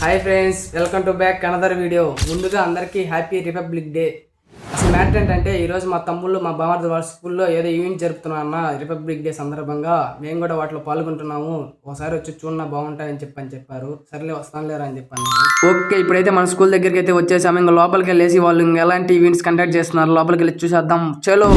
Hi friends, welcome to back another video. ముందుగా అందరికీ happy republic day. అసలు matter ఏంటంటే ఈరోజు మా తమ్ముళ్ళు మా బామర్ది వాళ్ళ స్కూల్లో ఏదో ఈవెంట్ జరుపుతున్నాం అన్న రిపబ్లిక్ డే సందర్భంగా. మేము కూడా వాటిలో పాల్గొంటున్నాము, ఒకసారి వచ్చి చూడన్నా బాగుంటాయని చెప్పారు. సర్లే వస్తానులేరా అని చెప్పాను. ఓకే, ఇప్పుడైతే మన స్కూల్ దగ్గరికి అయితే వచ్చేసాము. ఇంకా లోపలికి వెళ్ళేసి వాళ్ళు ఇంకా ఎలాంటి ఈవెంట్స్ కండక్ట్ చేస్తున్నారు లోపలికి వెళ్ళి చూసేద్దాం. చలో.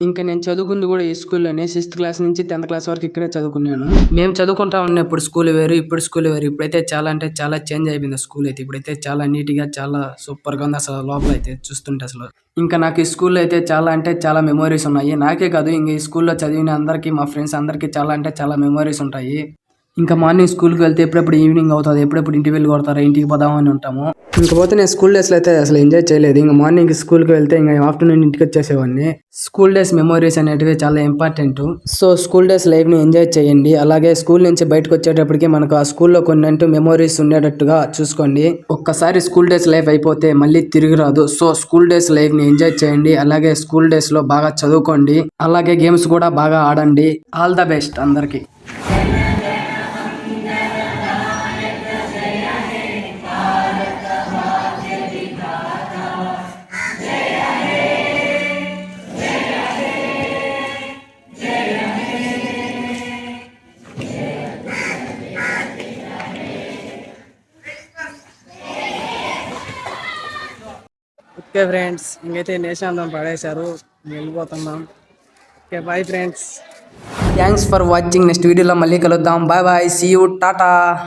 ఇంకా నేను చదువుకుంది కూడా ఈ స్కూల్లోనే. 6th క్లాస్ నుంచి 10th క్లాస్ వరకు ఇక్కడే చదువుకున్నాను. మేము చదువుకుంటా ఉన్నప్పుడు స్కూల్ వేరు, ఇప్పుడు స్కూల్ వేరు. ఇప్పుడైతే చాలా అంటే చాలా చేంజ్ అయిపోయింది స్కూల్ అయితే. ఇప్పుడైతే చాలా నీట్ గా చాలా సూపర్ గా ఉంది అసలు లోపల అయితే చూస్తుంటే. అసలు ఇంకా నాకు ఈ స్కూల్లో అయితే చాలా అంటే చాలా మెమోరీస్ ఉన్నాయి. నాకే కాదు, ఇంకా ఈ స్కూల్లో చదివిన అందరికీ, మా ఫ్రెండ్స్ అందరికీ చాలా అంటే చాలా మెమోరీస్ ఉంటాయి. ఇంకా మార్నింగ్ స్కూల్కి వెళ్తే ఎప్పుడెప్పుడు ఈవినింగ్ అవుతుంది, ఎప్పుడెప్పుడు ఇంటికి వెళ్ళి కొడతారా, ఇంటికి పోదామని ఉంటాము. ఇంకపోతే నేను స్కూల్ డేస్లో అయితే అసలు ఎంజాయ్ చేయలేదు. ఇంకా మార్నింగ్ స్కూల్కి వెళ్తే ఇంకా ఆఫ్టర్నూన్ ఇంటికి వచ్చేసేవాడిని. స్కూల్ డేస్ మెమోరీస్ అనేటివి చాలా ఇంపార్టెంట్. సో స్కూల్ డేస్ లైఫ్ని ఎంజాయ్ చేయండి. అలాగే స్కూల్ నుంచి బయటకు వచ్చేటప్పటికి మనకు ఆ స్కూల్లో కొన్ని మెమోరీస్ ఉండేటట్టుగా చూసుకోండి. ఒక్కసారి స్కూల్ డేస్ లైఫ్ అయిపోతే మళ్ళీ తిరిగి రాదు. సో స్కూల్ డేస్ లైఫ్ని ఎంజాయ్ చేయండి. అలాగే స్కూల్ డేస్లో బాగా చదువుకోండి. అలాగే గేమ్స్ కూడా బాగా ఆడండి. ఆల్ ద బెస్ట్ అందరికీ. ఓకే ఫ్రెండ్స్, ఇంకైతే నేషనల్ పడేశారు, వెళ్ళిపోతున్నాం. Okay bye friends, thanks for watching. Next వీడియోలో మళ్ళీ కలుద్దాం. Bye bye, see you, Tata.